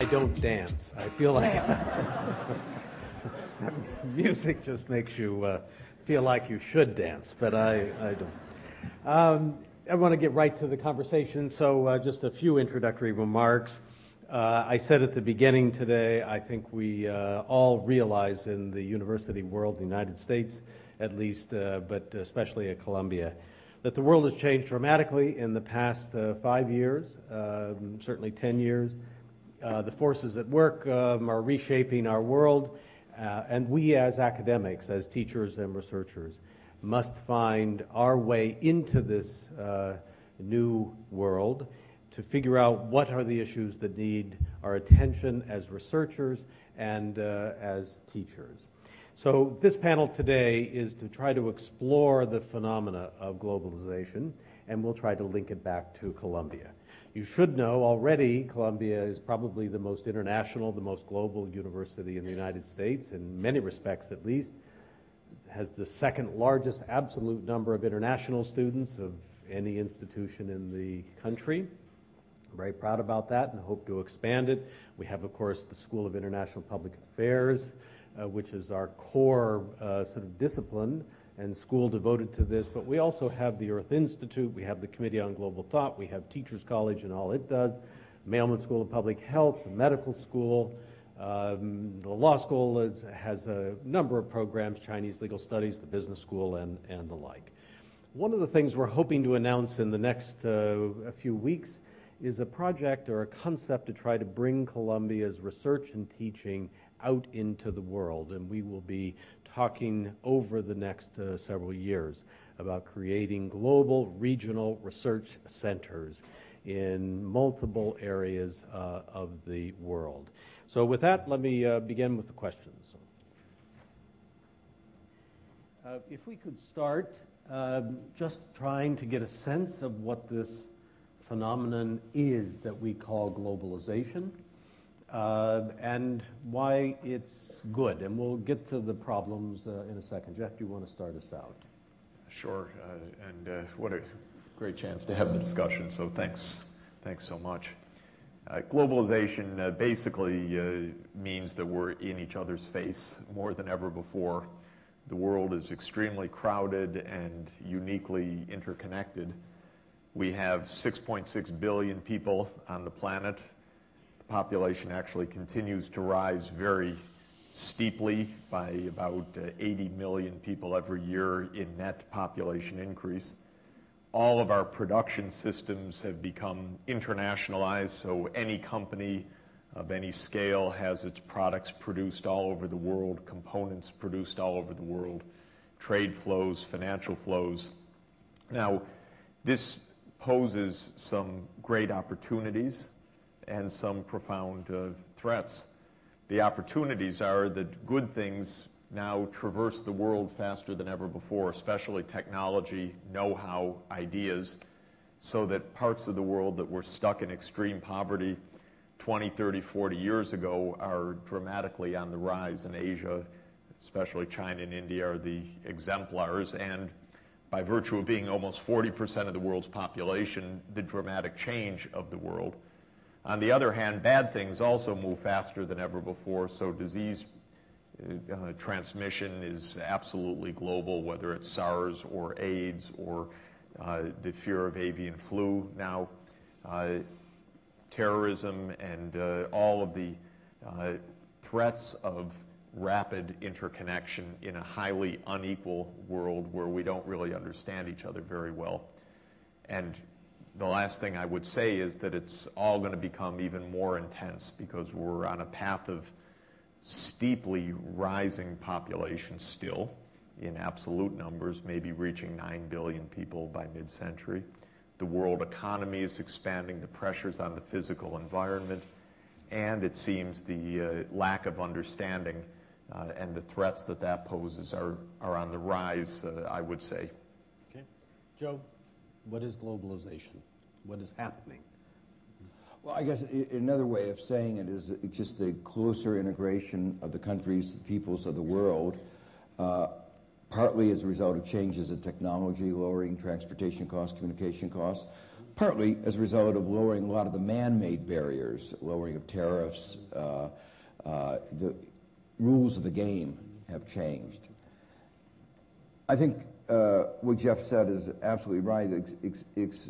don't dance. I feel like music just makes you feel like you should dance, but I don't. I want to get right to the conversation, so just a few introductory remarks. I said at the beginning today, I think we all realize in the university world, the United States at least, but especially at Columbia, that the world has changed dramatically in the past 5 years, certainly 10 years. The forces at work are reshaping our world, and we as academics, as teachers and researchers, must find our way into this new world to figure out what are the issues that need our attention as researchers and as teachers. So this panel today is to try to explore the phenomena of globalization, and we'll try to link it back to Columbia. You should know already Columbia is probably the most international, the most global university in the United States, in many respects at least. It has the second largest absolute number of international students of any institution in the country. I'm very proud about that and hope to expand it. We have, of course, the School of International Public Affairs, which is our core sort of discipline and school devoted to this, but we also have the Earth Institute, we have the Committee on Global Thought, we have Teachers College and all it does, Mailman School of Public Health, the medical school, the law school has a number of programs, Chinese legal studies, the business school, and the like. One of the things we're hoping to announce in the next a few weeks is a project or a concept to try to bring Columbia's research and teaching out into the world, and we will be talking over the next several years about creating global regional research centers in multiple areas of the world. So with that, let me begin with the questions. If we could start just trying to get a sense of what this phenomenon is that we call globalization, and why it's good. And we'll get to the problems in a second. Jeff, do you want to start us out? Sure, and what a great chance to have the discussion, so thanks so much. Globalization basically means that we're in each other's face more than ever before. The world is extremely crowded and uniquely interconnected. We have 6.6 billion people on the planet. The population actually continues to rise very steeply by about 80 million people every year in net population increase. All of our production systems have become internationalized, so any company of any scale has its products produced all over the world, components produced all over the world, trade flows, financial flows. Now, this poses some great opportunities and some profound threats. The opportunities are that good things now traverse the world faster than ever before, especially technology, know-how, ideas, so that parts of the world that were stuck in extreme poverty 20, 30, 40 years ago are dramatically on the rise in Asia, especially China and India are the exemplars, and by virtue of being almost 40% of the world's population, the dramatic change of the world. On the other hand, bad things also move faster than ever before, so disease transmission is absolutely global, whether it's SARS or AIDS or the fear of avian flu now, terrorism, and all of the threats of rapid interconnection in a highly unequal world where we don't really understand each other very well. And the last thing I would say is that it's all going to become even more intense because we're on a path of steeply rising population still in absolute numbers, maybe reaching 9 billion people by mid-century. The world economy is expanding, the pressures on the physical environment, and it seems the lack of understanding and the threats that poses are on the rise, I would say. Okay. Joe, what is globalization? What is happening? Well, I guess another way of saying it is just the closer integration of the countries, the peoples of the world, partly as a result of changes in technology, lowering transportation costs, communication costs, partly as a result of lowering a lot of the man-made barriers, lowering of tariffs. The rules of the game have changed. I think what Jeff said is absolutely right. It's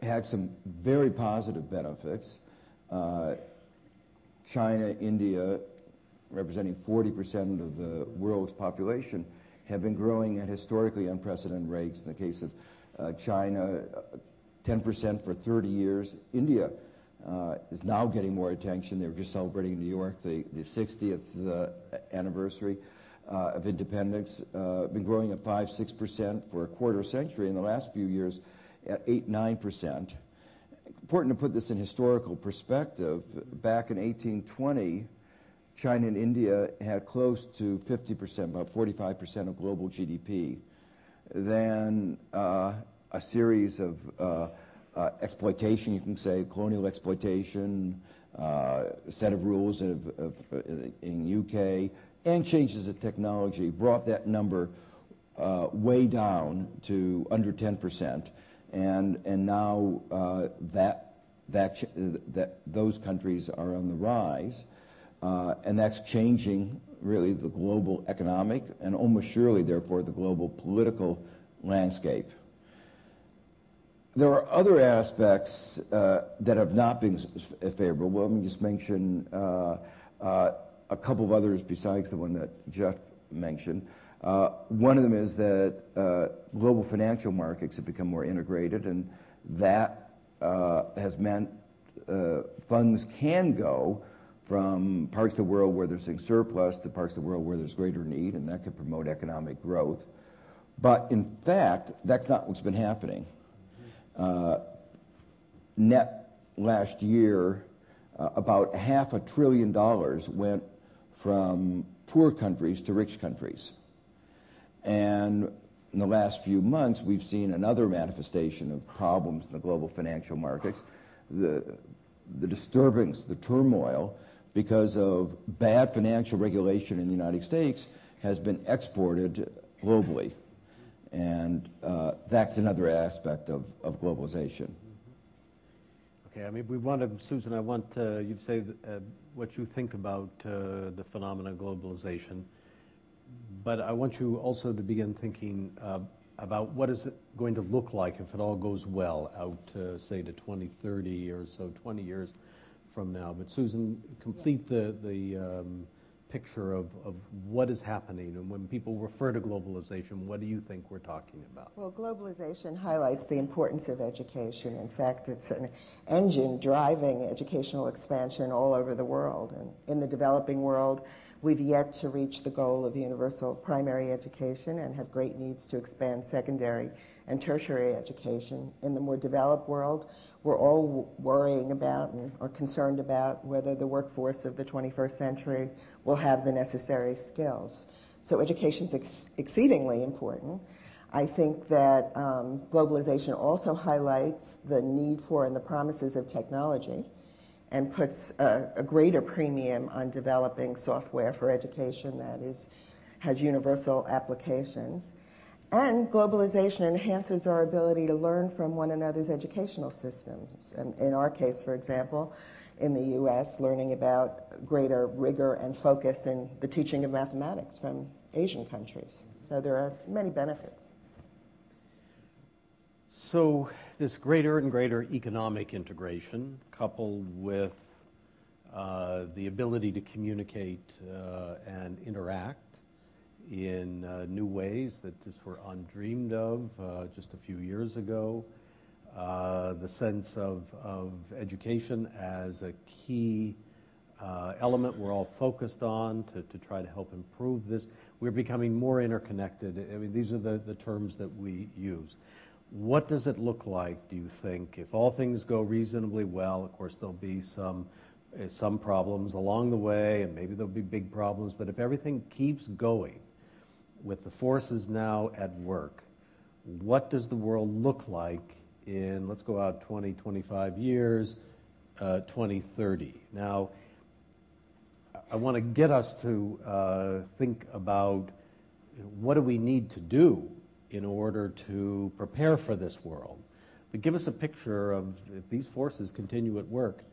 had some very positive benefits. China, India, representing 40% of the world's population, have been growing at historically unprecedented rates. In the case of China, 10% for 30 years. India is now getting more attention. They were just celebrating in New York the 60th anniversary of independence. Been growing at 5-6% for a quarter century. In the last few years, at 8-9%. Important to put this in historical perspective. Back in 1820, China and India had close to 50%, about 45% of global GDP. Then a series of exploitation, you can say, colonial exploitation, a set of rules in UK, and changes of technology brought that number way down to under 10%. And now those countries are on the rise, and that's changing really the global economic and almost surely, therefore, the global political landscape. There are other aspects that have not been favorable. Well, let me just mention a couple of others besides the one that Jeff mentioned. One of them is that global financial markets have become more integrated, and that has meant funds can go from parts of the world where there's a surplus to parts of the world where there's greater need, and that can promote economic growth. But in fact, that's not what's been happening. Net last year, about $500 billion went from poor countries to rich countries. And in the last few months, we've seen another manifestation of problems in the global financial markets, the disturbance, the turmoil, because of bad financial regulation in the United States has been exported globally. And that's another aspect of globalization. Okay, I mean, we want to, Susan, I want you to say what you think about the phenomenon of globalization, but I want you also to begin thinking about what is it going to look like if it all goes well out, say, to 2030 or so, 20 years from now. But Susan, complete the picture of what is happening, and when people refer to globalization, what do you think we're talking about? Well, globalization highlights the importance of education. In fact, it's an engine driving educational expansion all over the world. And in the developing world, we've yet to reach the goal of universal primary education and have great needs to expand secondary and tertiary education. In the more developed world, we're all worrying about and are concerned about whether the workforce of the 21st century will have the necessary skills. So education is exceedingly important. I think that globalization also highlights the need for and the promises of technology and puts a greater premium on developing software for education that has universal applications. And globalization enhances our ability to learn from one another's educational systems. And in our case, for example, in the U.S., learning about greater rigor and focus in the teaching of mathematics from Asian countries. So there are many benefits. So this greater and greater economic integration, coupled with the ability to communicate and interact in new ways that just were undreamed of just a few years ago, the sense of education as a key element we're all focused on to try to help improve this. We're becoming more interconnected. I mean, these are the terms that we use. What does it look like, do you think, if all things go reasonably well? Of course, there'll be some problems along the way, and maybe there'll be big problems, but if everything keeps going with the forces now at work, what does the world look like in, let's go out 20, 25 years, 2030? Now, I want to get us to think about what do we need to do in order to prepare for this world. But give us a picture of, if these forces continue at work,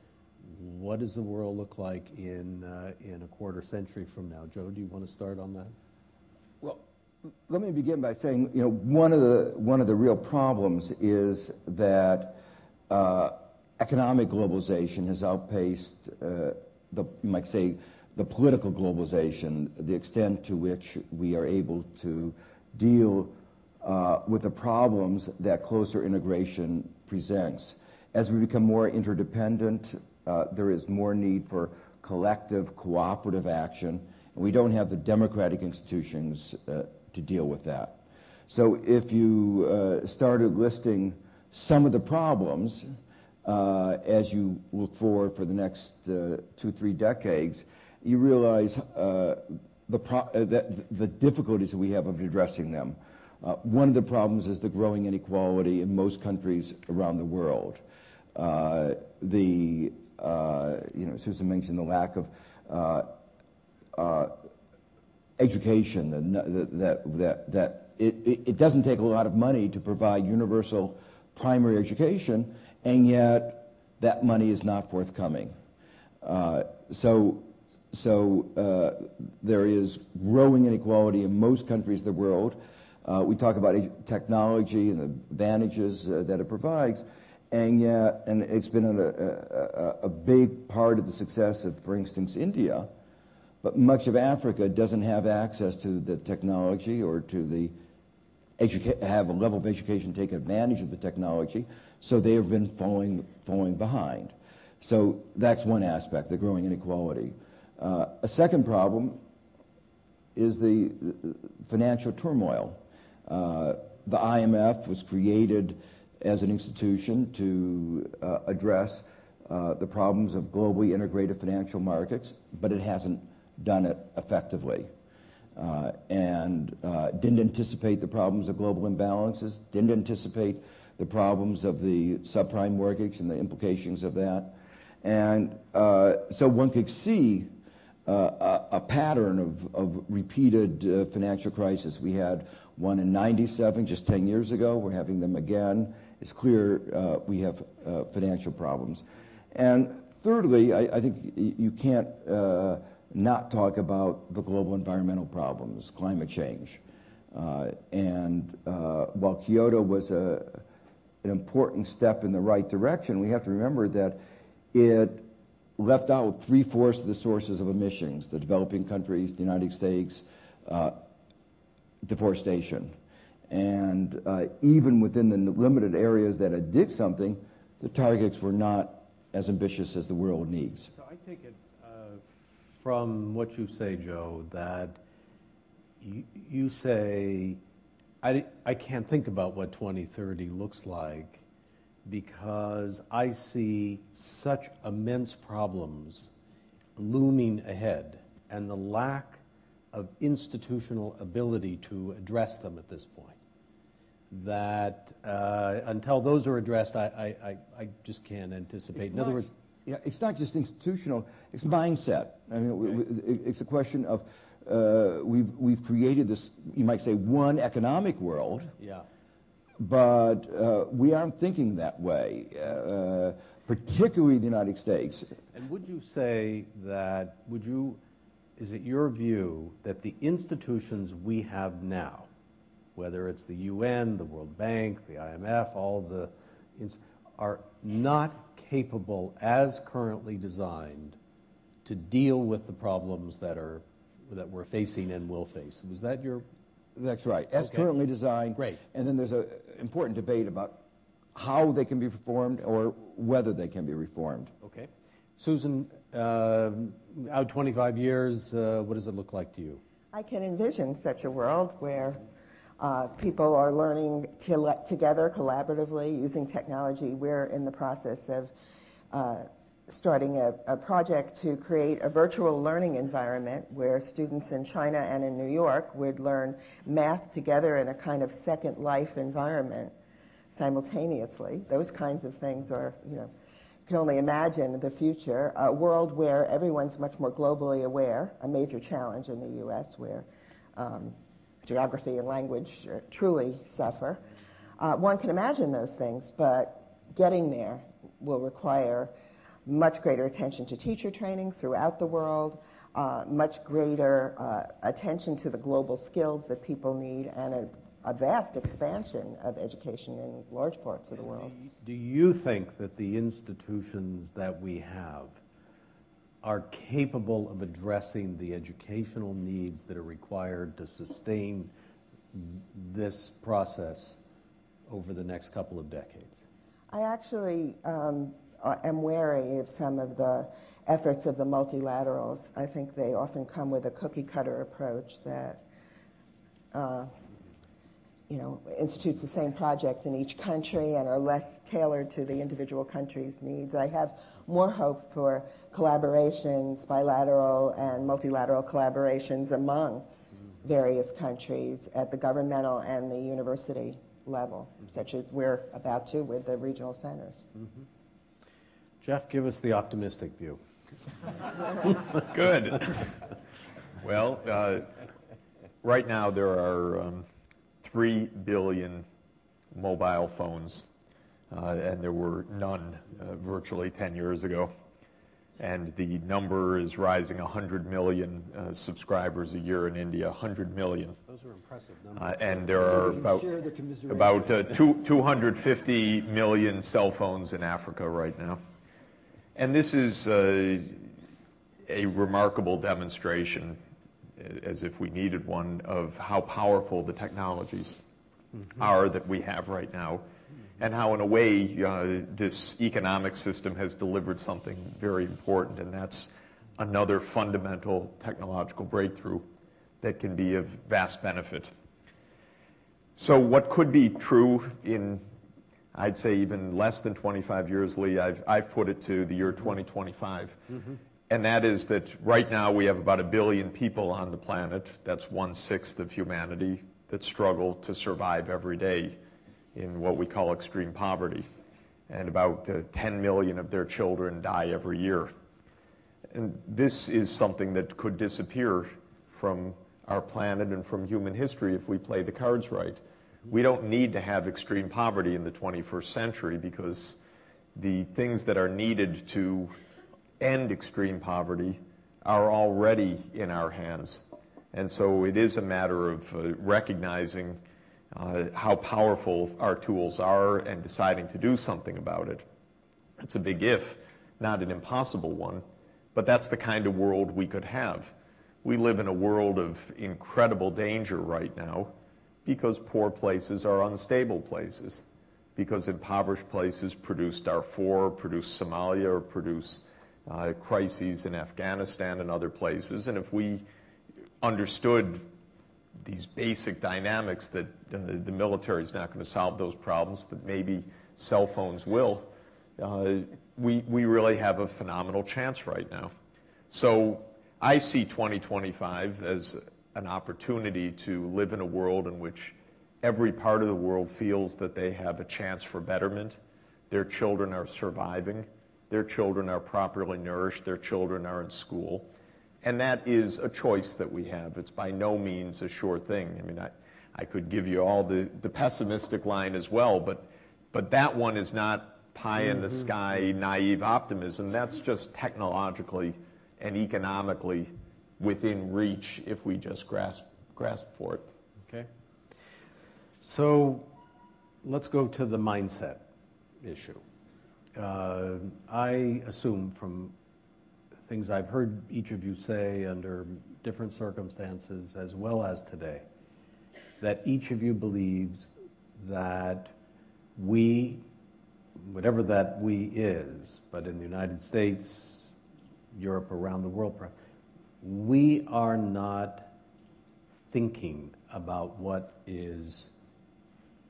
what does the world look like in a quarter century from now? Joe, do you want to start on that? Well, let me begin by saying, one of the real problems is that economic globalization has outpaced you might say, the political globalization, the extent to which we are able to deal with the problems that closer integration presents. As we become more interdependent, there is more need for collective, cooperative action, and we don't have the democratic institutions to deal with that. So if you started listing some of the problems as you look forward for the next 2-3 decades, you realize the difficulties that we have of addressing them. One of the problems is the growing inequality in most countries around the world. Susan mentioned the lack of education, that it doesn't take a lot of money to provide universal primary education, and yet that money is not forthcoming. So there is growing inequality in most countries of the world. We talk about technology and the advantages that it provides, and it's been a big part of the success of, for instance, India. But much of Africa doesn't have access to the technology or to have a level of education take advantage of the technology, so they have been falling behind. So that's one aspect, the growing inequality. A second problem is the financial turmoil. The IMF was created as an institution to address the problems of globally integrated financial markets, but it hasn't done it effectively. And didn't anticipate the problems of global imbalances, didn't anticipate the problems of the subprime mortgage and the implications of that. And so one could see a pattern of repeated financial crisis. We had one in '97, just 10 years ago. We're having them again. It's clear we have financial problems. And thirdly, I think you can't not talk about the global environmental problems, climate change. And while Kyoto was an important step in the right direction, we have to remember that it left out 3/4 of the sources of emissions, the developing countries, the United States, deforestation. And even within the limited areas that it did something, the targets were not as ambitious as the world needs. So I take it from what you say, Joe, that you say, I can't think about what 2030 looks like because I see such immense problems looming ahead and the lack of institutional ability to address them at this point, that until those are addressed, I just can't anticipate. In other words, yeah, it's not just institutional, it's mindset. I mean, it's a question of we've created this, you might say, one economic world, yeah, but we aren't thinking that way, particularly the United States. And would you say that, is it your view that the institutions we have now, whether it's the UN, the World Bank, the IMF, are not capable, as currently designed, to deal with the problems that we're facing and will face? Was that your... That's right. As currently designed. Great. And then there's an important debate about how they can be reformed or whether they can be reformed. Okay. Susan, out 25 years, what does it look like to you? I can envision such a world where people are learning together collaboratively using technology. We're in the process of starting a project to create a virtual learning environment where students in China and in New York would learn math together in a kind of second life environment simultaneously. Those kinds of things are, you can only imagine the future, a world where everyone's much more globally aware, a major challenge in the U.S. where geography and language truly suffer. One can imagine those things, but getting there will require much greater attention to teacher training throughout the world, much greater attention to the global skills that people need, and a vast expansion of education in large parts of the world. Do you think that the institutions that we have are capable of addressing the educational needs that are required to sustain this process over the next couple of decades? I actually am wary of some of the efforts of the multilaterals. I think they often come with a cookie-cutter approach that institutes the same projects in each country and are less tailored to the individual country's needs. I have more hope for collaborations, bilateral and multilateral collaborations among various countries at the governmental and the university level, such as we're about to with the regional centers. Mm-hmm. Jeff, give us the optimistic view. Good. Well, right now there are 3 billion mobile phones, and there were none virtually 10 years ago. And the number is rising 100 million subscribers a year in India, 100 million. Those are impressive numbers. And there are about 250 million cell phones in Africa right now. And this is a remarkable demonstration, as if we needed one, of how powerful the technologies are that we have right now, and how, in a way, this economic system has delivered something very important, and that's another fundamental technological breakthrough that can be of vast benefit. So what could be true in, I'd say, even less than 25 years, Lee, I've put it to the year 2025. And that is that right now we have about 1 billion people on the planet, that's 1/6 of humanity, that struggle to survive every day in what we call extreme poverty. And about 10 million of their children die every year. And this is something that could disappear from our planet and from human history if we play the cards right. We don't need to have extreme poverty in the 21st century, because the things that are needed to end extreme poverty are already in our hands. And so it is a matter of recognizing how powerful our tools are and deciding to do something about it. It's a big if, not an impossible one, but that's the kind of world we could have. We live in a world of incredible danger right now because poor places are unstable places, because impoverished places produce Darfur, produce Somalia, or produce crises in Afghanistan and other places. And if we understood these basic dynamics, that the military is not going to solve those problems, but maybe cell phones will, we really have a phenomenal chance right now. So I see 2025 as an opportunity to live in a world in which every part of the world feels that they have a chance for betterment. Their children are surviving. Their children are properly nourished. Their children are in school. And that is a choice that we have. It's by no means a sure thing. I mean, I could give you all the pessimistic line as well, but that one is not pie in the sky, naive optimism. That's just technologically and economically within reach if we just grasp for it. Okay. So let's go to the mindset issue. I assume from things I've heard each of you say under different circumstances as well as today, that each of you believes that we, whatever that we is, but in the United States, Europe, around the world, we are not thinking about what is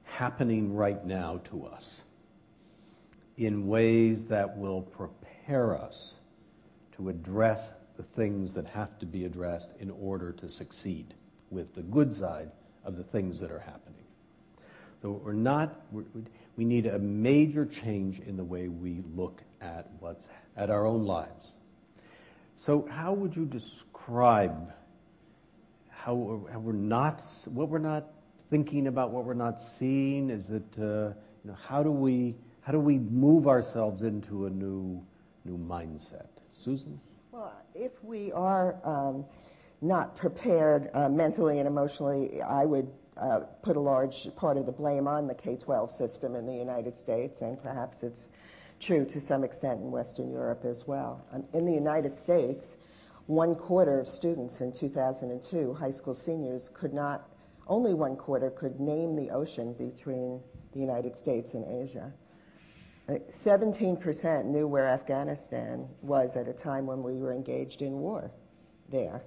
happening right now to us in ways that will prepare us to address the things that have to be addressed in order to succeed with the good side of the things that are happening. So we need a major change in the way we look at our own lives. So how would you describe what we're not thinking about what we're not seeing? Is it, how do we move ourselves into a new mindset? Susan? Well, if we are not prepared mentally and emotionally, I would put a large part of the blame on the K-12 system in the United States, and perhaps it's true to some extent in Western Europe as well. In the United States, 1/4 of students in 2002, high school seniors, only 1/4 could name the ocean between the United States and Asia. 17% knew where Afghanistan was at a time when we were engaged in war there.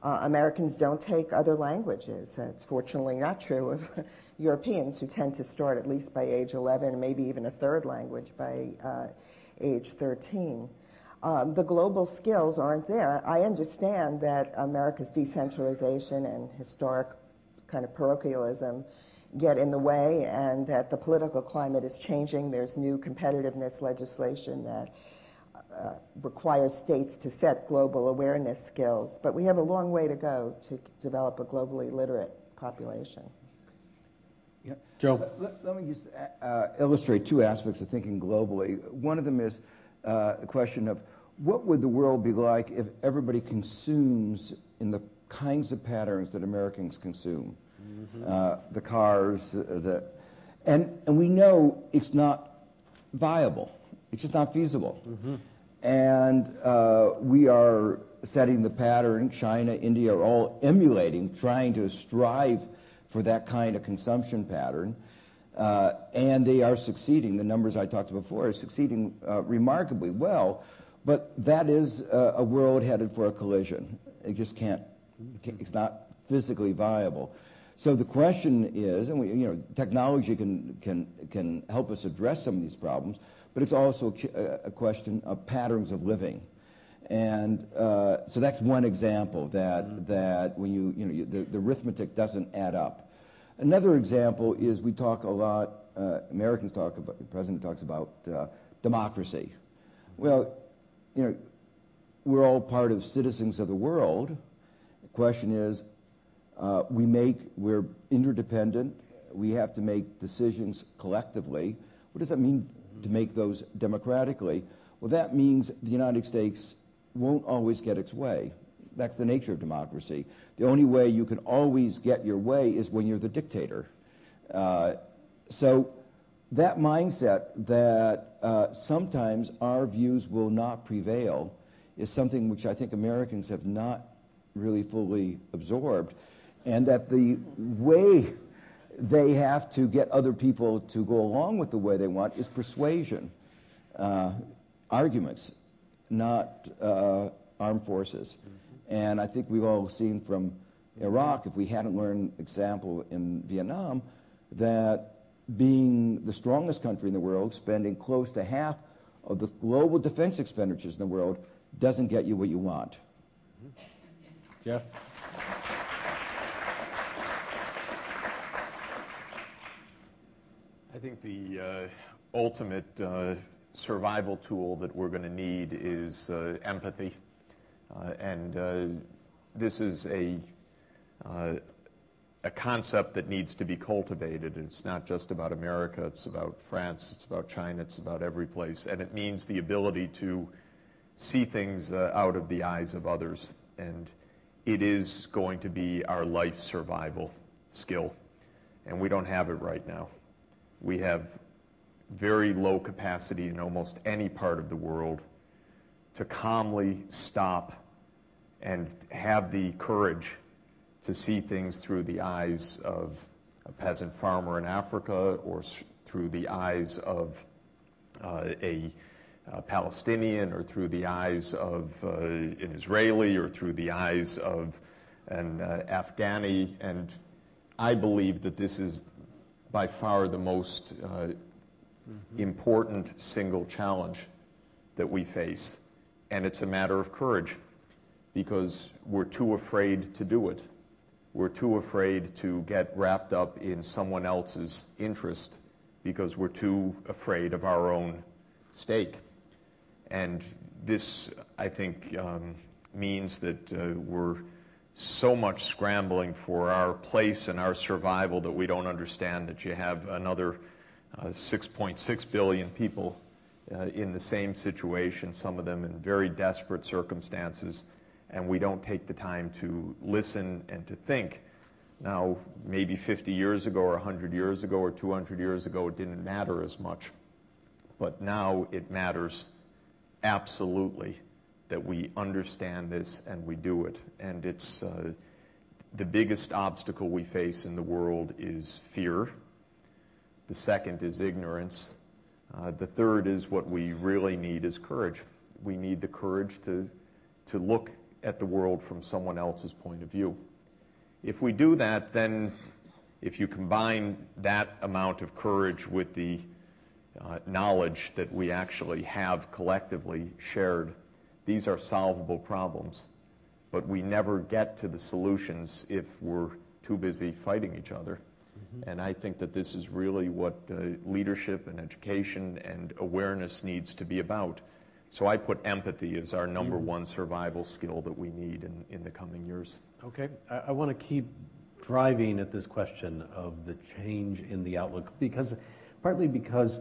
Americans don't take other languages. It's fortunately not true of Europeans, who tend to start at least by age 11, maybe even a third language by age 13. The global skills aren't there. I understand that America's decentralization and historic kind of parochialism get in the way, and that the political climate is changing. There's new competitiveness legislation that requires states to set global awareness skills. But we have a long way to go to develop a globally literate population. Yeah. Joe? Let me just illustrate two aspects of thinking globally. One of them is the question of what would the world be like if everybody consumes in the kinds of patterns that Americans consume? The cars, and we know it's not viable. It's just not feasible. And we are setting the pattern. China, India are all emulating, trying to strive for that kind of consumption pattern. And they are succeeding. The numbers I talked about before are succeeding remarkably well. But that is a world headed for a collision. It just can't, it's not physically viable. So the question is, and technology can help us address some of these problems, but it's also a question of patterns of living. And so that's one example that when the arithmetic doesn't add up. Another example is we talk a lot, Americans talk about, the president talks about democracy. Well, we're all part of citizens of the world. The question is, we're interdependent. We have to make decisions collectively. What does that mean to make those democratically? Well, that means the United States won't always get its way. That's the nature of democracy. The only way you can always get your way is when you're the dictator. So that mindset that sometimes our views will not prevail is something which I think Americans have not really fully absorbed, and that the way they have to get other people to go along with the way they want is persuasion, arguments, not armed forces. And I think we've all seen from Iraq, if we hadn't learned example in Vietnam, that being the strongest country in the world, spending close to half of the global defense expenditures in the world, doesn't get you what you want. Jeff? I think the ultimate survival tool that we're going to need is empathy. And this is a concept that needs to be cultivated. It's not just about America, it's about France, it's about China, it's about every place. And it means the ability to see things out of the eyes of others. And it is going to be our life survival skill. And we don't have it right now. We have very low capacity in almost any part of the world to calmly stop and have the courage to see things through the eyes of a peasant farmer in Africa, or through the eyes of a Palestinian, or through the eyes of an Israeli, or through the eyes of an Afghani. And I believe that this is by far the most important single challenge that we face. And it's a matter of courage, because we're too afraid to do it. We're too afraid to get wrapped up in someone else's interest, because we're too afraid of our own stake. And this, I think, means that we're so much scrambling for our place and our survival that we don't understand that you have another 6.6 billion people in the same situation, some of them in very desperate circumstances, and we don't take the time to listen and to think. Now, maybe 50 years ago or 100 years ago or 200 years ago, it didn't matter as much. But now it matters absolutely that we understand this and we do it. And it's the biggest obstacle we face in the world is fear. The second is ignorance. The third is what we really need is courage. We need the courage to look at the world from someone else's point of view. If we do that, then if you combine that amount of courage with the knowledge that we actually have collectively shared, these are solvable problems. But we never get to the solutions if we're too busy fighting each other. Mm-hmm. And I think that this is really what leadership and education and awareness needs to be about. So I put empathy as our number one survival skill that we need in the coming years. Okay. I want to keep driving at this question of the change in the outlook, partly because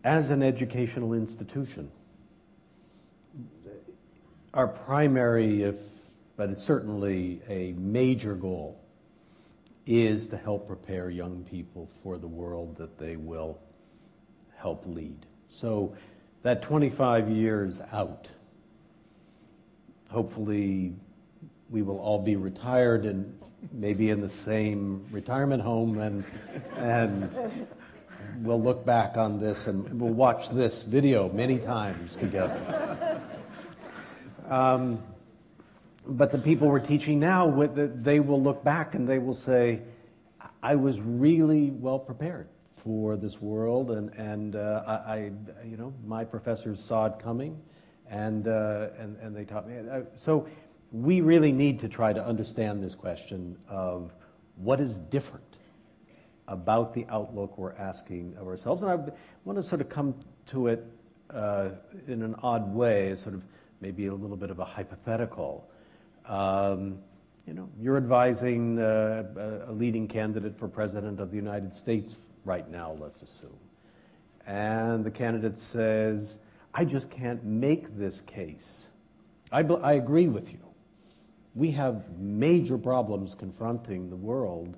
as an educational institution, our primary, but it's certainly a major goal, is to help prepare young people for the world that they will help lead. So that 25 years out, hopefully we will all be retired and maybe in the same retirement home, and we'll look back on this and we'll watch this video many times together. But the people we're teaching now, they will look back and they will say, I was really well prepared for this world, and my professors saw it coming, and they taught me. So we really need to try to understand this question of what is different about the outlook we're asking of ourselves. And I want to sort of come to it in an odd way, sort of maybe a little bit of a hypothetical. You're advising a leading candidate for president of the United States right now, let's assume. And the candidate says, I just can't make this case. I agree with you. We have major problems confronting the world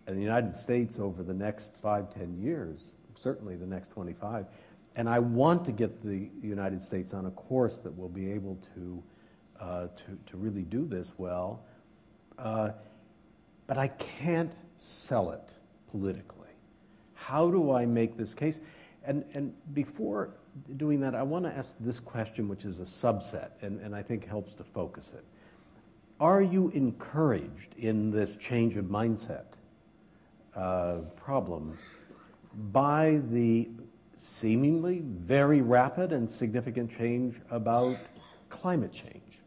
and the United States over the next 5-10 years, certainly the next 25. And I want to get the United States on a course that will be able to really do this well. But I can't sell it politically. How do I make this case? And before doing that, I want to ask this question, which is a subset, and I think helps to focus it. Are you encouraged in this change of mindset problem by the seemingly very rapid and significant change about climate change?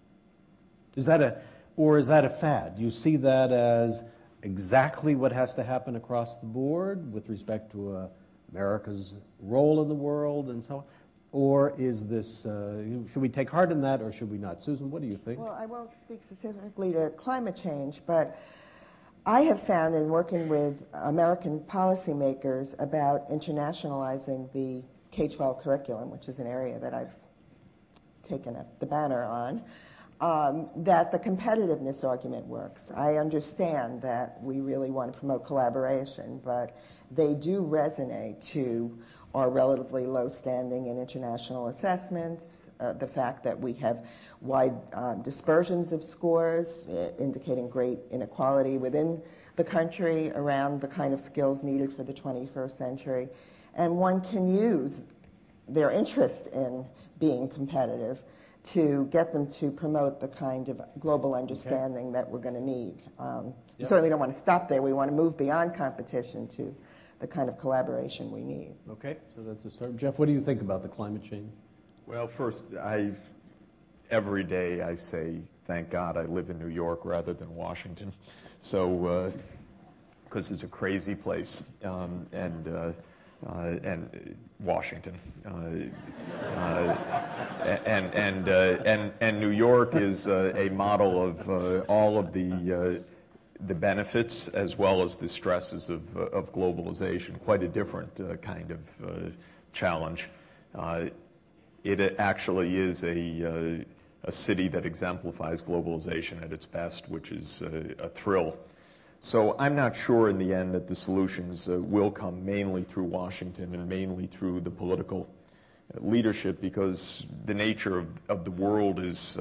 Is that a fad? You see that as exactly what has to happen across the board with respect to America's role in the world and so on? Or is this, should we take heart in that or should we not? Susan, what do you think? Well, I won't speak specifically to climate change, but I have found in working with American policymakers about internationalizing the K-12 curriculum, which is an area that I've taken up the banner on, that the competitiveness argument works. I understand that we really want to promote collaboration, but they do resonate to our relatively low standing in international assessments, the fact that we have wide dispersions of scores, indicating great inequality within the country around the kind of skills needed for the 21st century. And one can use their interest in being competitive to get them to promote the kind of global understanding that we're going to need. We certainly don't want to stop there. We want to move beyond competition to the kind of collaboration we need. Okay, so that's a start. Jeff, what do you think about the climate change? Well, first, every day I say, thank God I live in New York rather than Washington. So, because it's a crazy place. And and Washington, and New York is a model of all of the benefits as well as the stresses of globalization. Quite a different kind of challenge. It actually is a city that exemplifies globalization at its best, which is a thrill. So I'm not sure in the end that the solutions will come mainly through Washington and mainly through the political leadership, because the nature of the world is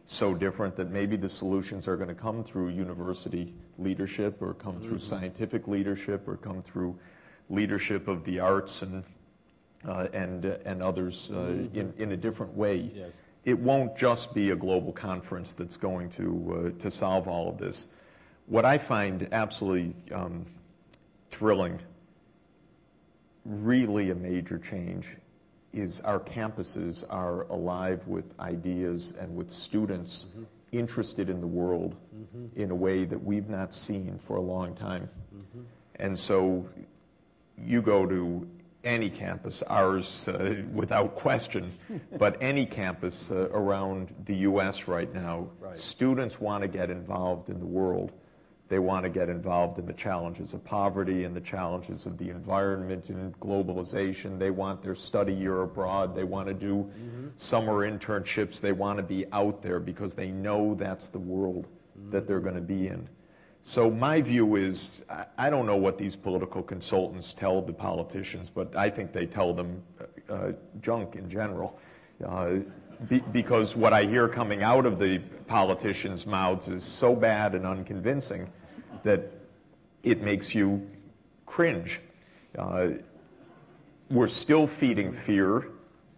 so different that maybe the solutions are going to come through university leadership, or come through scientific leadership, or come through leadership of the arts and others in a different way. Yes. It won't just be a global conference that's going to solve all of this. What I find absolutely thrilling, really a major change, is our campuses are alive with ideas and with students interested in the world in a way that we've not seen for a long time. And so you go to any campus, ours without question, but any campus around the U.S. right now, students want to get involved in the world. They want to get involved in the challenges of poverty and the challenges of the environment and globalization. They want their study year abroad. They want to do summer internships. They want to be out there because they know that's the world that they're going to be in. So my view is, I don't know what these political consultants tell the politicians, but I think they tell them junk in general. Because what I hear coming out of the politicians' mouths is so bad and unconvincing that it makes you cringe. We're still feeding fear.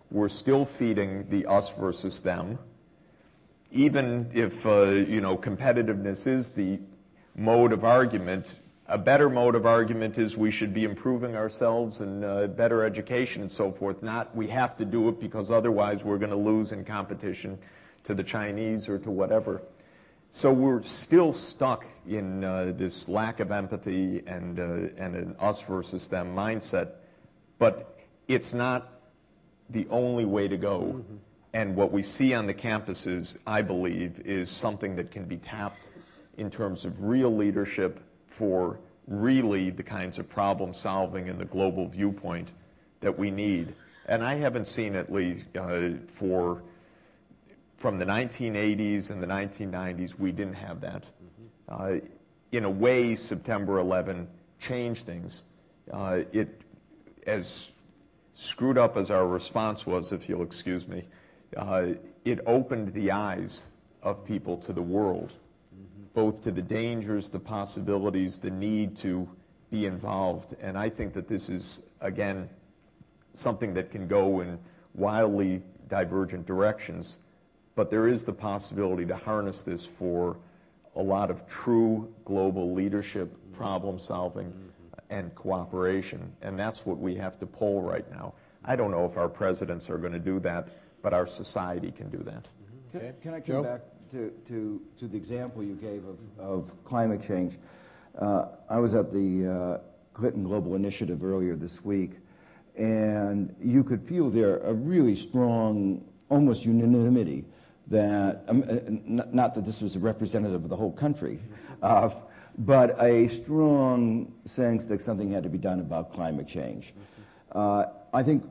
We're still feeding the us versus them. Even if competitiveness is the mode of argument, a better mode of argument is we should be improving ourselves and better education and so forth. Not we have to do it because otherwise we're going to lose in competition to the Chinese or to whatever. So we're still stuck in this lack of empathy and an us versus them mindset. But it's not the only way to go. And what we see on the campuses, I believe, is something that can be tapped in terms of real leadership for really the kinds of problem solving and the global viewpoint that we need. And I haven't seen, at least from the 1980s and the 1990s, we didn't have that. In a way, September 11 changed things. It, as screwed up as our response was, if you'll excuse me, it opened the eyes of people to the world, both to the dangers, the possibilities, the need to be involved. And I think that this is, again, something that can go in wildly divergent directions, but there is the possibility to harness this for a lot of true global leadership, problem solving, and cooperation. And that's what we have to pull right now. I don't know if our presidents are going to do that, but our society can do that. Okay. Can I come Joe? back to the example you gave of climate change? I was at the Clinton Global Initiative earlier this week, and you could feel there a really strong, almost unanimity that, not that this was a representative of the whole country, but a strong sense that something had to be done about climate change. I think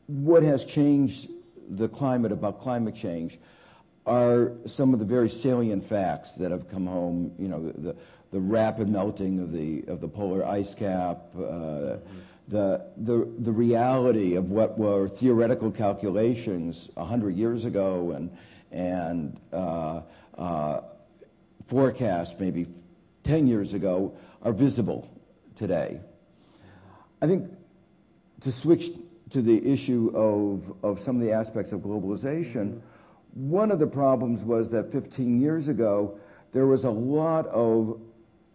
what has changed the climate about climate change are some of the very salient facts that have come home. You know, the rapid melting of the polar ice cap, the reality of what were theoretical calculations 100 years ago and forecasts maybe 10 years ago are visible today. I think to switch to the issue of some of the aspects of globalization, one of the problems was that 15 years ago, there was a lot of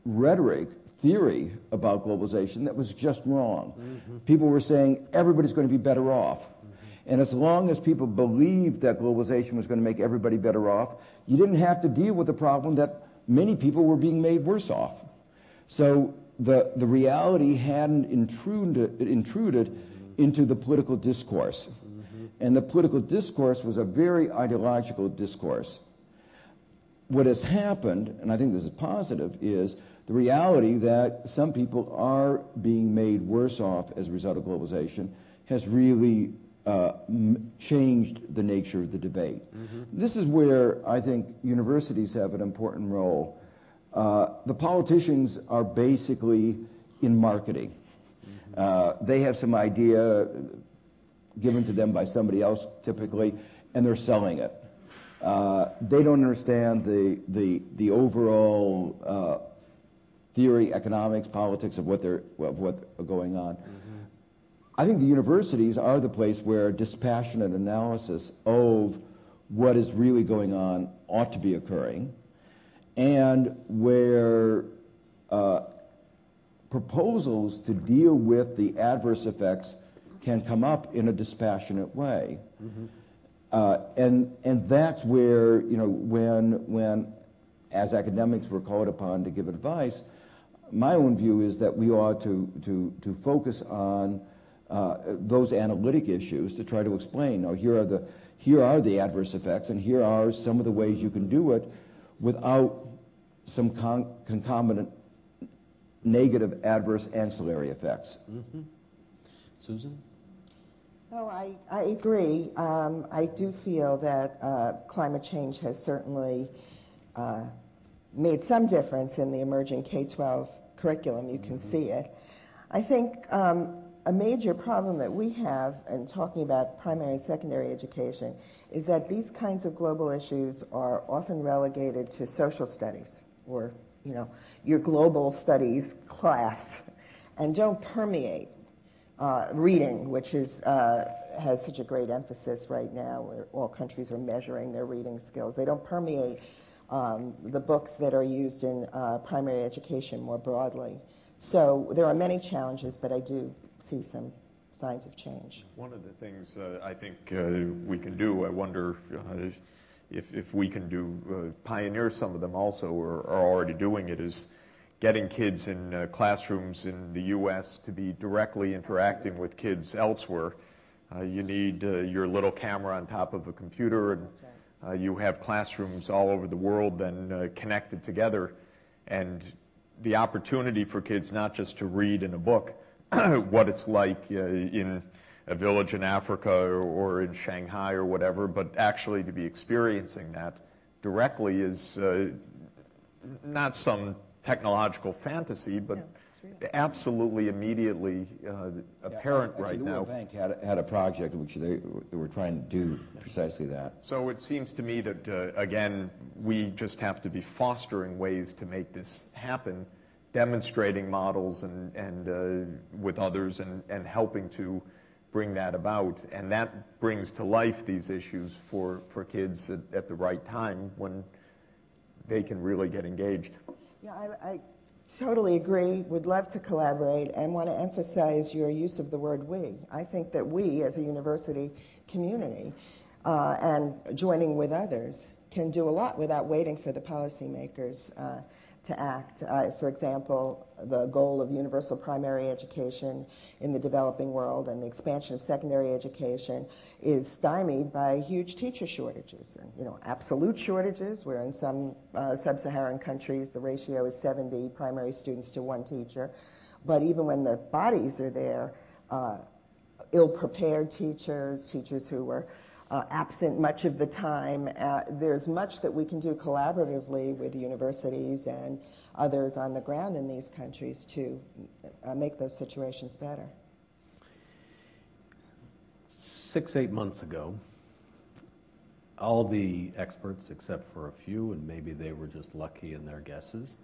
rhetoric, theory about globalization that was just wrong. People were saying everybody's going to be better off. And as long as people believed that globalization was going to make everybody better off, you didn't have to deal with the problem that many people were being made worse off. So the reality hadn't intruded into the political discourse. And the political discourse was a very ideological discourse. What has happened, and I think this is positive, is the reality that some people are being made worse off as a result of globalization has really changed the nature of the debate. This is where I think universities have an important role. The politicians are basically in marketing. They have some idea given to them by somebody else typically, and they're selling it. They don't understand the overall theory, economics, politics of what are going on. I think the universities are the place where dispassionate analysis of what is really going on ought to be occurring, and where proposals to deal with the adverse effects can come up in a dispassionate way. And that's where, when as academics we're called upon to give advice, my own view is that we ought to focus on those analytic issues to try to explain, here are the adverse effects, and here are some of the ways you can do it without some concomitant negative adverse ancillary effects. Susan? Oh, I agree. I do feel that climate change has certainly made some difference in the emerging K-12 curriculum. You can see it. I think a major problem that we have in talking about primary and secondary education is that these kinds of global issues are often relegated to social studies or, your global studies class, and don't permeate reading, which has such a great emphasis right now, where all countries are measuring their reading skills. They don't permeate the books that are used in primary education more broadly. So there are many challenges, but I do see some signs of change. One of the things I think we can do, I wonder if we can pioneer some of them also, or are already doing it, is getting kids in classrooms in the U.S. to be directly interacting with kids elsewhere. You need your little camera on top of a computer, and you have classrooms all over the world then connected together. And the opportunity for kids not just to read in a book what it's like in a village in Africa or in Shanghai or whatever, but actually to be experiencing that directly is not some technological fantasy, but absolutely immediately apparent right now. The World Bank had a project in which they were trying to do precisely that. So it seems to me that, again, we just have to be fostering ways to make this happen, demonstrating models and with others and helping to bring that about. And that brings to life these issues for kids at the right time when they can really get engaged. Yeah, I totally agree. Would love to collaborate and want to emphasize your use of the word we. I think that we, as a university community, and joining with others, can do a lot without waiting for the policymakers to act. For example, the goal of universal primary education in the developing world and the expansion of secondary education is stymied by huge teacher shortages. And, absolute shortages, where in some sub-Saharan countries the ratio is 70 primary students to one teacher. But even when the bodies are there, ill-prepared teachers who were absent much of the time. There's much that we can do collaboratively with universities and others on the ground in these countries to make those situations better. 6-8 months ago, all the experts, except for a few, and maybe they were just lucky in their guesses,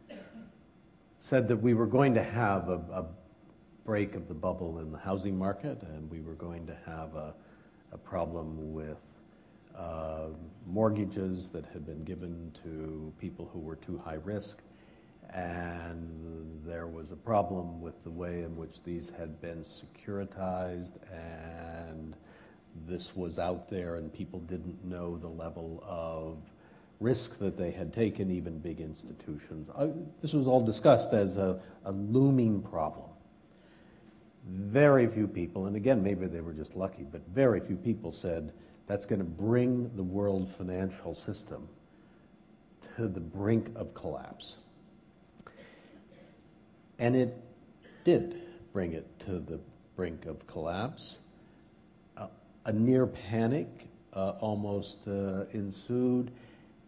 said that we were going to have a break of the bubble in the housing market, and we were going to have a problem with mortgages that had been given to people who were too high risk, and there was a problem with the way in which these had been securitized, and this was out there and people didn't know the level of risk that they had taken, even big institutions. This was all discussed as a looming problem. Very few people, and again, maybe they were just lucky, but very few people said that's going to bring the world financial system to the brink of collapse. And it did bring it to the brink of collapse. A near panic almost ensued,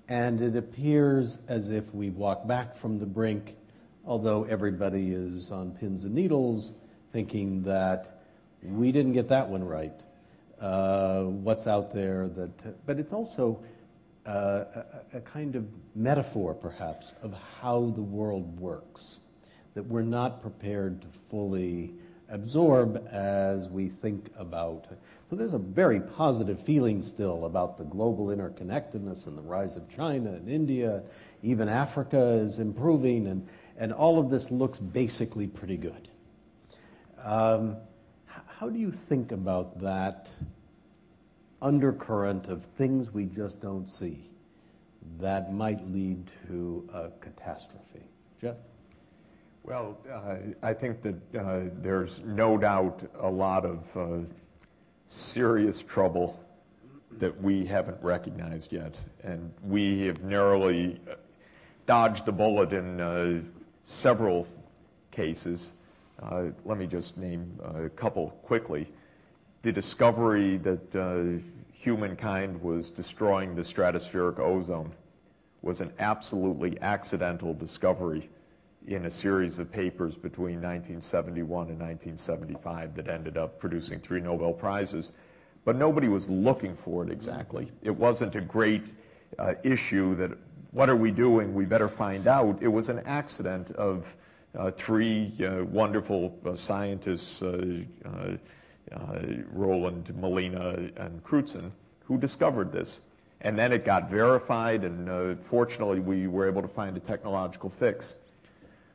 and it appears as if we walk back from the brink, although everybody is on pins and needles, thinking that we didn't get that one right. What's out there that, but it's also a kind of metaphor, perhaps, of how the world works, that we're not prepared to fully absorb as we think about. So there's a very positive feeling still about the global interconnectedness and the rise of China and India. Even Africa is improving, and all of this looks basically pretty good. How do you think about that undercurrent of things we just don't see that might lead to a catastrophe? Jeff? Well, I think that there's no doubt a lot of serious trouble that we haven't recognized yet, and we have narrowly dodged the bullet in several cases. Let me just name a couple quickly. The discovery that humankind was destroying the stratospheric ozone was an absolutely accidental discovery in a series of papers between 1971 and 1975 that ended up producing 3 Nobel Prizes. But nobody was looking for it exactly. It wasn't a great issue that, what are we doing? We better find out. It was an accident of 3 wonderful scientists, Roland, Molina, and Crutzen, who discovered this. And then it got verified, and fortunately we were able to find a technological fix.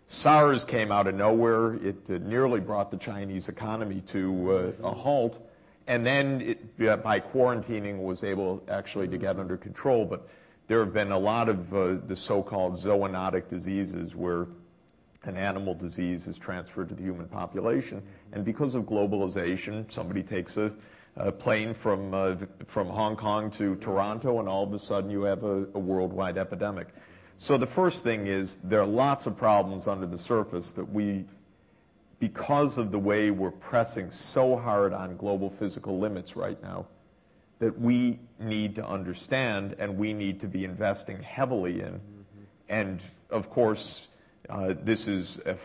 SARS came out of nowhere. It nearly brought the Chinese economy to a halt, and then it, by quarantining, was able actually to get under control. But there have been a lot of the so-called zoonotic diseases where an animal disease is transferred to the human population, and because of globalization, somebody takes a plane from Hong Kong to Toronto, and all of a sudden you have a worldwide epidemic. So the first thing is there are lots of problems under the surface that we, because of the way we're pressing so hard on global physical limits right now, that we need to understand and we need to be investing heavily in. And of course, this is a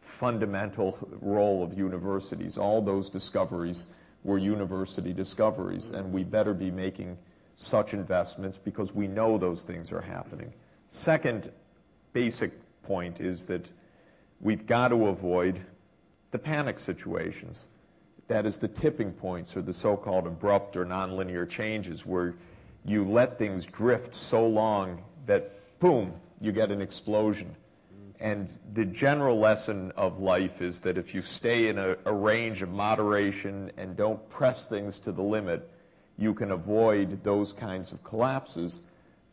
fundamental role of universities. All those discoveries were university discoveries, and we better be making such investments because we know those things are happening. Second basic point is that we've got to avoid the panic situations. That is the tipping points, or the so-called abrupt or nonlinear changes, where you let things drift so long that, boom, you get an explosion. And the general lesson of life is that if you stay in a range of moderation and don't press things to the limit, you can avoid those kinds of collapses.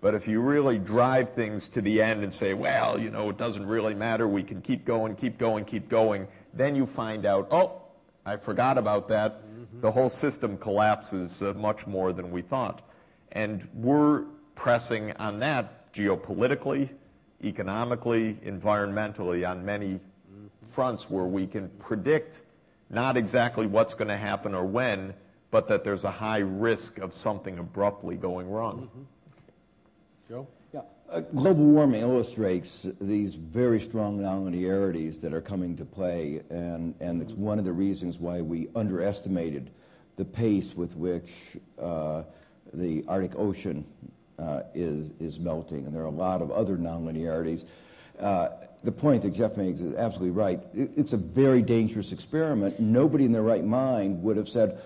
But if you really drive things to the end and say, well, you know, it doesn't really matter, we can keep going, keep going, keep going, then you find out, oh, I forgot about that. The whole system collapses much more than we thought. And we're pressing on that geopolitically, economically, environmentally, on many fronts where we can predict not exactly what's going to happen or when, but that there's a high risk of something abruptly going wrong. Joe? Yeah. Global warming illustrates these very strong nonlinearities that are coming to play, and it's one of the reasons why we underestimated the pace with which the Arctic Ocean is melting, and there are a lot of other nonlinearities. The point that Jeff makes is absolutely right. It's a very dangerous experiment. Nobody in their right mind would have said,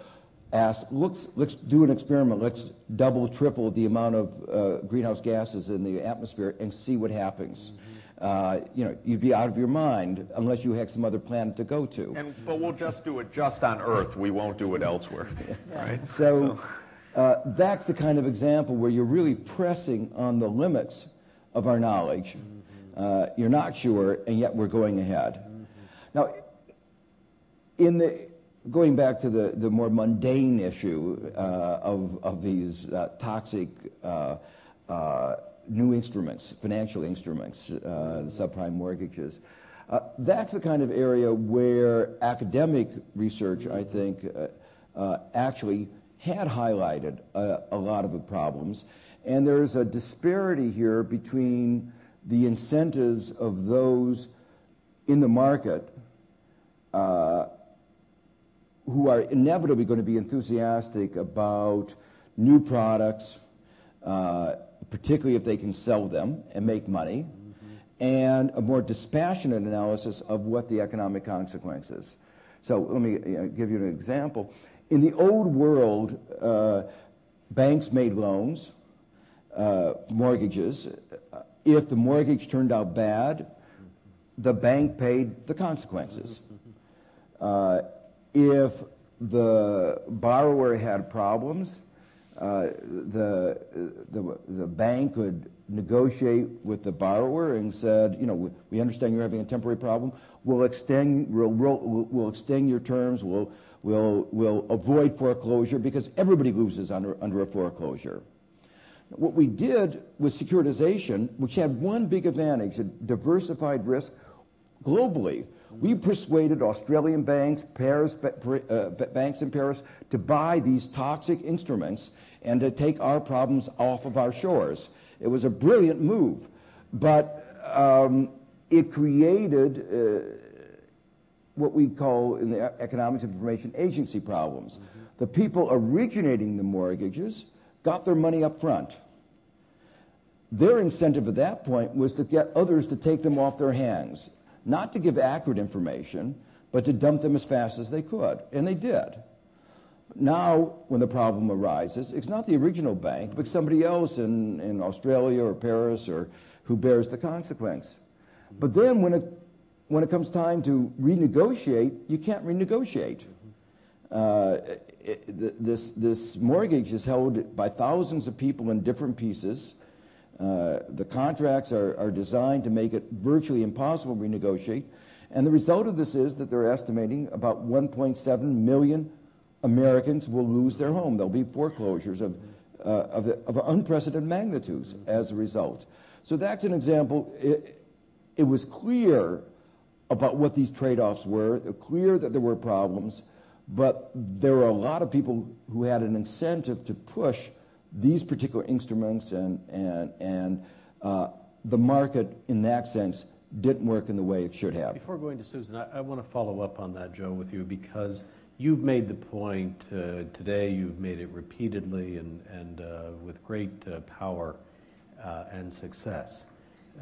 let's do an experiment. Let's double, triple the amount of greenhouse gases in the atmosphere and see what happens. You'd be out of your mind unless you had some other planet to go to. But we'll just do it just on Earth. We won't do it elsewhere, right? So that's the kind of example where you're really pressing on the limits of our knowledge. You're not sure, and yet we're going ahead. Now, going back to the more mundane issue of these toxic new instruments, financial instruments, the subprime mortgages, that's the kind of area where academic research, I think, actually had highlighted a lot of the problems. And there's a disparity here between the incentives of those in the market who are inevitably going to be enthusiastic about new products, particularly if they can sell them and make money, and a more dispassionate analysis of what the economic consequences. So let me give you an example. In the old world, banks made loans, mortgages. If the mortgage turned out bad, the bank paid the consequences. If the borrower had problems, the bank could negotiate with the borrower and said, we understand you're having a temporary problem. We'll extend your terms. We'll avoid foreclosure because everybody loses under a foreclosure. What we did with securitization, which had one big advantage, a diversified risk globally. We persuaded Australian banks, banks in Paris, to buy these toxic instruments and to take our problems off of our shores. It was a brilliant move, but it created what we call in the economics of information agency problems. The people originating the mortgages got their money up front. Their incentive at that point was to get others to take them off their hands, not to give accurate information, but to dump them as fast as they could, and they did. Now, when the problem arises, it's not the original bank, but somebody else in Australia or Paris or who bears the consequence. But then when it comes time to renegotiate, you can't renegotiate. This mortgage is held by thousands of people in different pieces. The contracts are designed to make it virtually impossible to renegotiate. And the result of this is that they're estimating about 1.7 million Americans will lose their home. There'll be foreclosures of unprecedented magnitudes as a result. So that's an example. It was clear about what these trade-offs were, clear that there were problems, but there were a lot of people who had an incentive to push these particular instruments, and the market, in that sense, didn't work in the way it should have. Before going to Susan, I want to follow up on that, Joe, with you, because you've made the point today, you've made it repeatedly and with great power and success,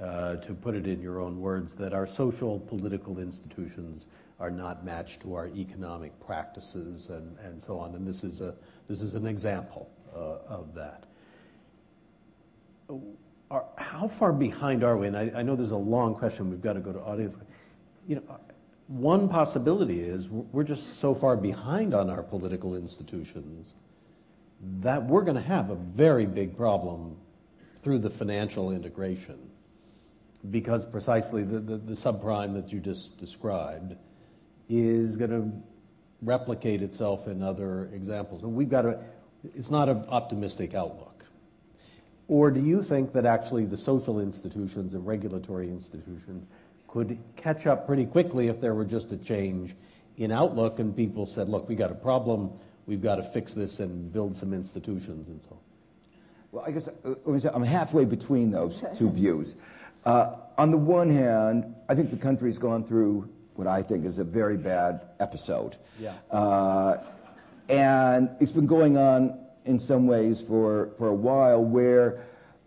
to put it in your own words, that our social political institutions are not matched to our economic practices and so on, and this is an example of that. How far behind are we? And I know there's a long question. We've got to go to audience. One possibility is we're just so far behind on our political institutions that we're going to have a very big problem through the financial integration, because precisely the subprime that you just described is going to replicate itself in other examples. And we've got to, it's not an optimistic outlook. Or do you think that actually the social institutions and regulatory institutions could catch up pretty quickly if there were just a change in outlook and people said, look, we got a problem, we've got to fix this and build some institutions and so on? Well, I guess let me say, I'm halfway between those two views. On the one hand, I think the country's gone through what I think is a very bad episode. Yeah. And it's been going on in some ways for a while, where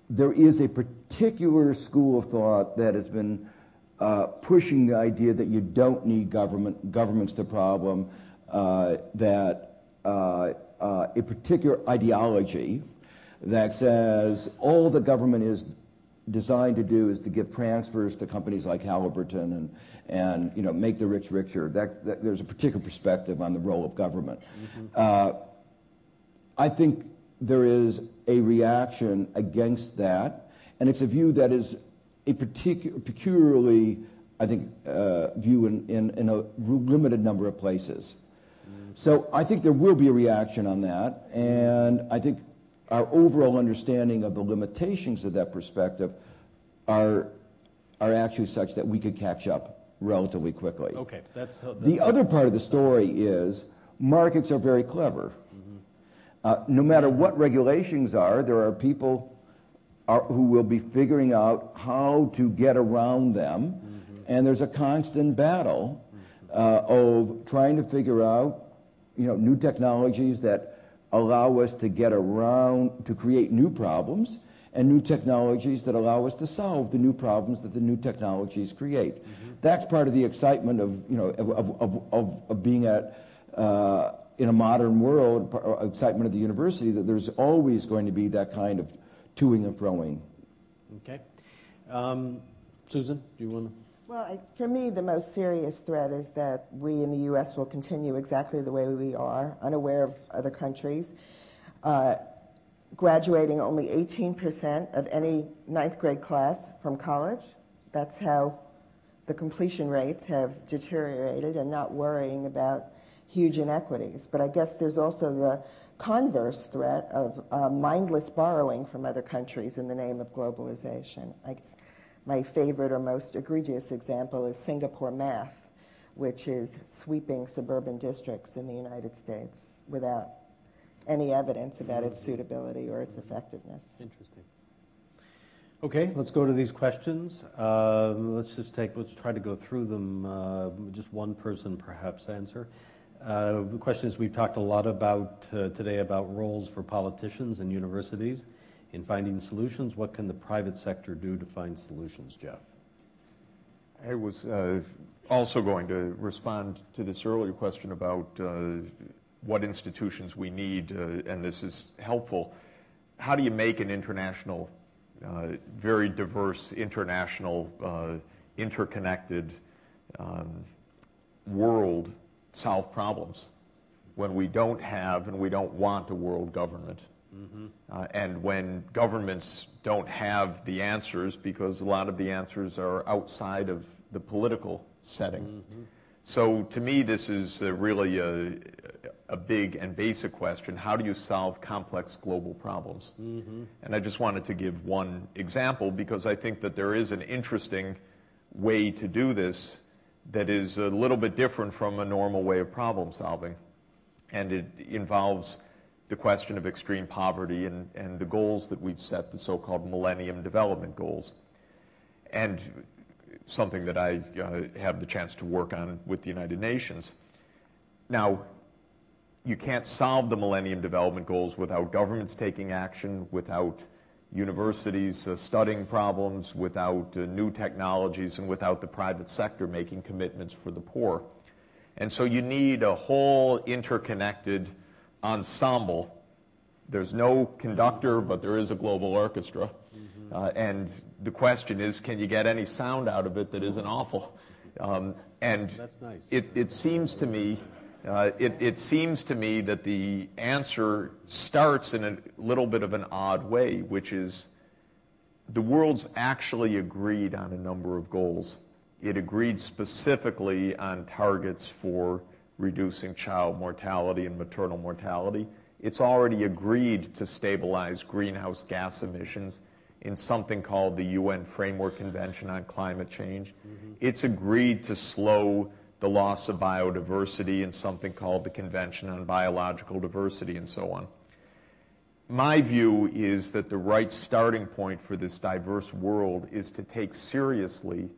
there is a particular school of thought that has been pushing the idea that you don't need government, government's the problem, that a particular ideology that says all the government is designed to do is to give transfers to companies like Halliburton and make the rich richer. There's a particular perspective on the role of government. Mm-hmm. I think there is a reaction against that, and it's a view that is a peculiarly, I think, view in a limited number of places. So I think there will be a reaction on that, and I think our overall understanding of the limitations of that perspective are actually such that we could catch up relatively quickly. Okay, that's the other part of the story is markets are very clever. No matter what regulations are, there are people who will be figuring out how to get around them, and there's a constant battle of trying to figure out, new technologies that allow us to get around, to create new problems, and new technologies that allow us to solve the new problems that the new technologies create. That's part of the excitement of being in a modern world, excitement of the university, that there's always going to be that kind of toing and froing. Okay. Susan, do you want to? Well, for me, the most serious threat is that we in the U.S. will continue exactly the way we are, unaware of other countries, graduating only 18% of any ninth grade class from college. That's how the completion rates have deteriorated, and not worrying about huge inequities. But I guess there's also the converse threat of mindless borrowing from other countries in the name of globalization. My favorite or most egregious example is Singapore math, which is sweeping suburban districts in the United States without any evidence about its suitability or its effectiveness. Interesting. Okay, let's go to these questions. Let's try to go through them. Just one person perhaps answer. The question is, we've talked a lot about today about roles for politicians and universities in finding solutions. What can the private sector do to find solutions, Jeff? I was also going to respond to this earlier question about what institutions we need, and this is helpful. How do you make an international, very diverse, international, interconnected world solve problems when we don't have and we don't want a world government? And when governments don't have the answers, because a lot of the answers are outside of the political setting. So to me, this is really a big and basic question. How do you solve complex global problems? And I just wanted to give one example, because I think that there is an interesting way to do this that is a little bit different from a normal way of problem solving. And it involves the question of extreme poverty and the goals that we've set, the so-called Millennium Development Goals. And something that I have the chance to work on with the United Nations. Now, you can't solve the Millennium Development Goals without governments taking action, without universities studying problems, without new technologies, and without the private sector making commitments for the poor. And so you need a whole interconnected ensemble. There's no conductor, but there is a global orchestra. And the question is, can you get any sound out of it that isn't awful? And that's nice. It seems to me it seems to me that the answer starts in a little bit of an odd way, which is the world's actually agreed on a number of goals. It agreed specifically on targets for reducing child mortality and maternal mortality. It's already agreed to stabilize greenhouse gas emissions in something called the UN Framework Convention on Climate Change. It's agreed to slow the loss of biodiversity in something called the Convention on Biological Diversity, and so on. My view is that the right starting point for this diverse world is to take seriously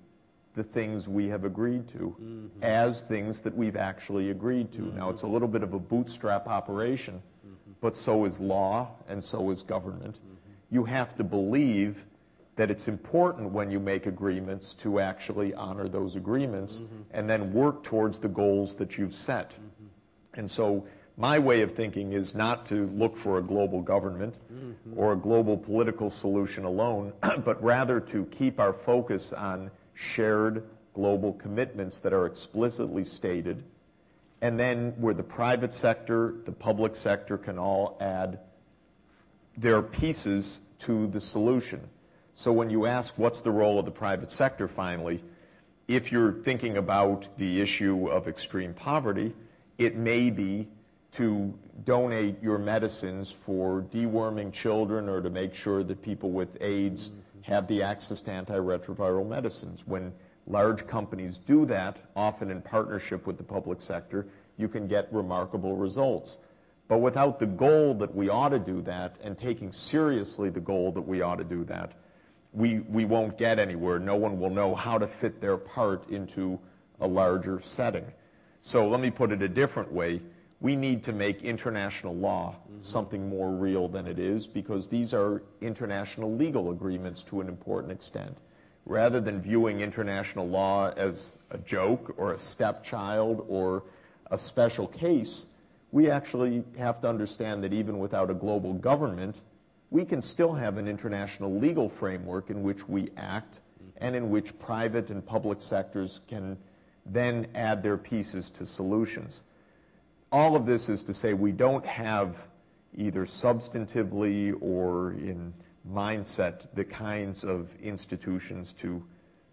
the things we have agreed to as things that we've actually agreed to. Now, it's a little bit of a bootstrap operation, but so is law and so is government. You have to believe that it's important when you make agreements to actually honor those agreements and then work towards the goals that you've set. And so my way of thinking is not to look for a global government or a global political solution alone, but rather to keep our focus on shared global commitments that are explicitly stated, and then where the private sector, the public sector can all add they're pieces to the solution. So when you ask what's the role of the private sector finally, if you're thinking about the issue of extreme poverty, it may be to donate your medicines for deworming children or to make sure that people with AIDS have the access to antiretroviral medicines. When large companies do that, often in partnership with the public sector, you can get remarkable results. But without the goal that we ought to do that and taking seriously the goal that we ought to do that, we won't get anywhere. No one will know how to fit their part into a larger setting. So let me put it a different way. We need to make international law something more real than it is, because these are international legal agreements to an important extent. Rather than viewing international law as a joke or a stepchild or a special case, we actually have to understand that even without a global government, we can still have an international legal framework in which we act and in which private and public sectors can then add their pieces to solutions. All of this is to say we don't have either substantively or in mindset the kinds of institutions to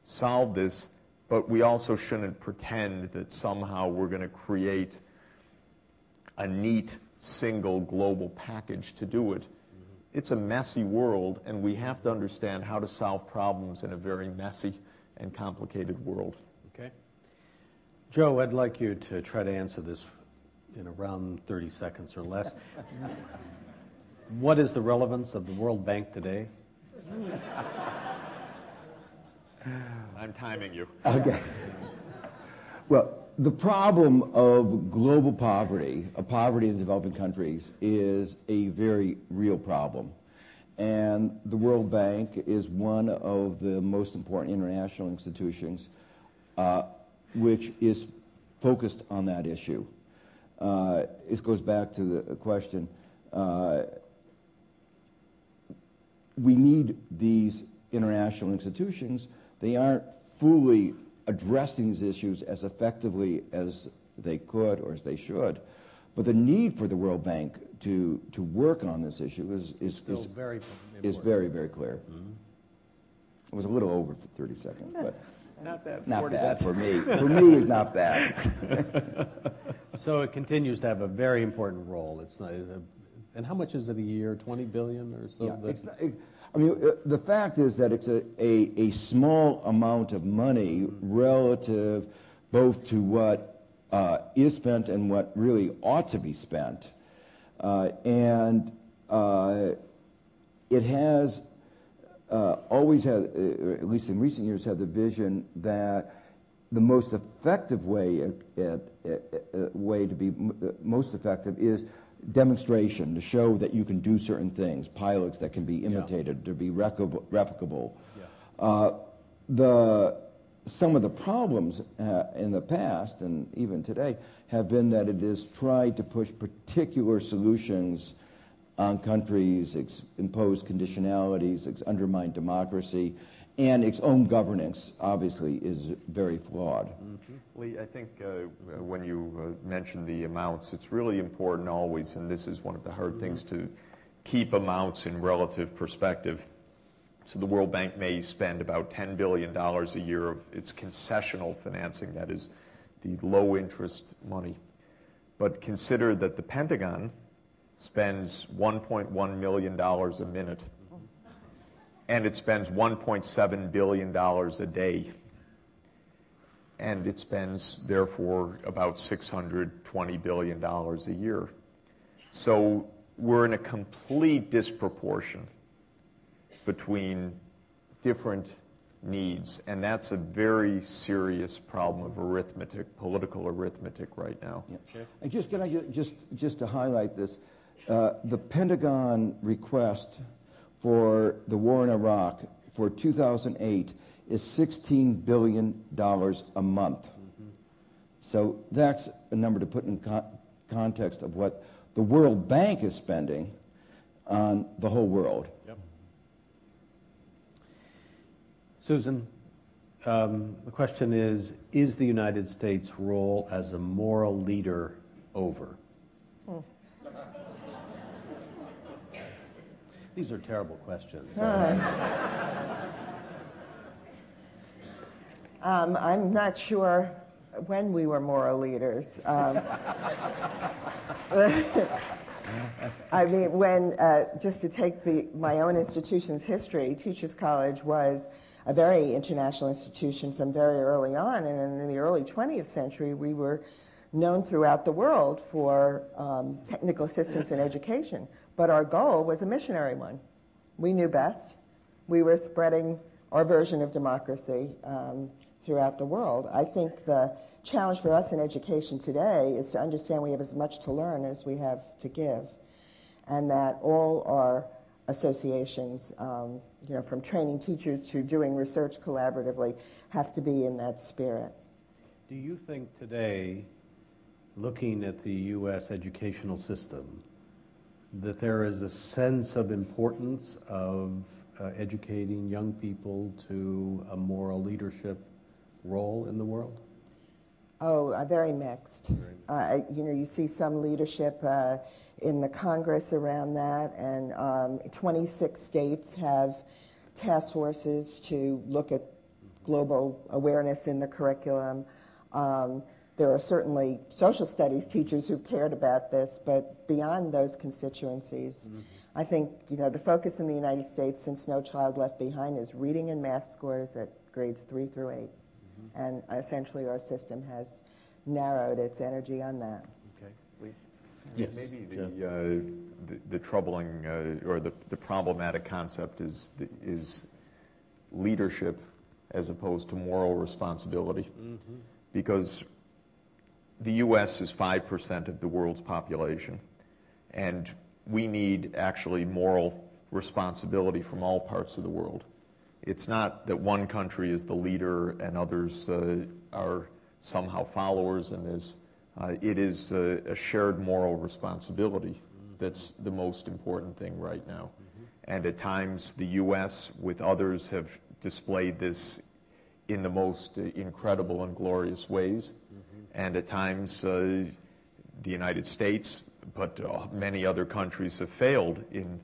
solve this, but we also shouldn't pretend that somehow we're going to create a neat single global package to do it. It's a messy world, and we have to understand how to solve problems in a very messy and complicated world. Okay. Joe, I'd like you to try to answer this in around 30 seconds or less. What is the relevance of the World Bank today? I'm timing you. Okay. Well, the problem of global poverty, of poverty in developing countries, is a very real problem. And the World Bank is one of the most important international institutions which is focused on that issue. It goes back to the question, we need these international institutions. They aren't fully addressing these issues as effectively as they could or as they should. But the need for the World Bank to work on this issue is very, very clear. Mm-hmm. It was a little over for 30 seconds, but not bad. Not bad for me. For me, it's not bad. So it continues to have a very important role. It's not, and how much is it a year? 20 billion or so? Yeah, it's not, I mean, the fact is that it's a small amount of money relative both to what is spent and what really ought to be spent. And it has always had, at least in recent years, had the vision that the most effective way to be most effective is demonstration, to show that you can do certain things, pilots that can be imitated, to be replicable. Yeah. Some of the problems in the past, and even today, have been that it has tried to push particular solutions on countries, impose conditionalities, undermine democracy, and its own governance, obviously, is very flawed. Mm-hmm. Lee, I think when you mentioned the amounts, it's really important always, and this is one of the hard things, to keep amounts in relative perspective. So the World Bank may spend about $10 billion a year of its concessional financing, that is the low-interest money. But consider that the Pentagon spends $1.1 million a minute, and it spends $1.7 billion a day. And it spends, therefore, about $620 billion a year. So we're in a complete disproportion between different needs, and that's a very serious problem of arithmetic, political arithmetic right now. Yeah. Okay. And can I just to highlight this, the Pentagon request for the war in Iraq for 2008 is $16 billion a month. Mm-hmm. So that's a number to put in context of what the World Bank is spending on the whole world. Yep. Susan, the question is the United States' role as a moral leader over? These are terrible questions. I'm not sure when we were moral leaders. I mean, when, just to take my own institution's history, Teachers College was a very international institution from very early on, and in the early 20th century, we were known throughout the world for technical assistance in education. But our goal was a missionary one. We knew best. We were spreading our version of democracy throughout the world. I think the challenge for us in education today is to understand we have as much to learn as we have to give, and that all our associations, from training teachers to doing research collaboratively, have to be in that spirit. Do you think today, looking at the U.S. educational system, that there is a sense of importance of educating young people to a moral leadership role in the world? Oh, very mixed. You see some leadership in the Congress around that, and 26 states have task forces to look at global awareness in the curriculum. There are certainly social studies teachers who've cared about this, but beyond those constituencies, I think the focus in the United States since No Child Left Behind is reading and math scores at grades 3 through 8. And essentially our system has narrowed its energy on that. Okay. Yes. Maybe the troubling or the problematic concept is leadership as opposed to moral responsibility. Because the U.S. is 5% of the world's population, and we need actually moral responsibility from all parts of the world. It's not that one country is the leader and others are somehow followers in this. It is a shared moral responsibility that's the most important thing right now. And at times the U.S. with others have displayed this in the most incredible and glorious ways. And at times the United States, but many other countries have failed in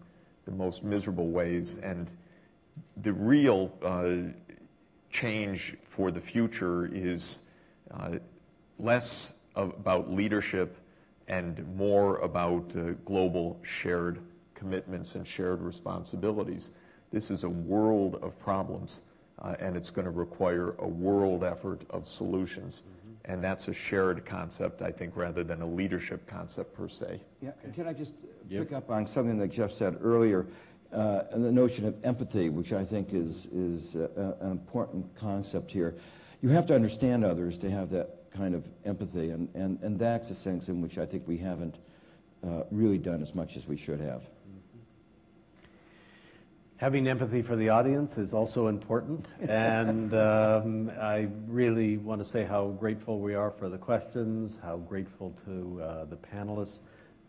the most miserable ways. And the real change for the future is less about leadership and more about global shared commitments and shared responsibilities. This is a world of problems, and it's going to require a world effort of solutions. And that's a shared concept, I think, rather than a leadership concept per se. Yeah, can I just pick up on something that Jeff said earlier, and the notion of empathy, which I think is an important concept here. You have to understand others to have that kind of empathy, and that's a sense in which I think we haven't really done as much as we should have. Having empathy for the audience is also important, and I really want to say how grateful we are for the questions, how grateful to the panelists.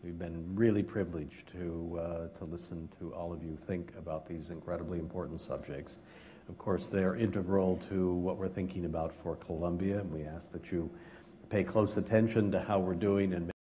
We've been really privileged to listen to all of you think about these incredibly important subjects. Of course, they're integral to what we're thinking about for Columbia, and we ask that you pay close attention to how we're doing and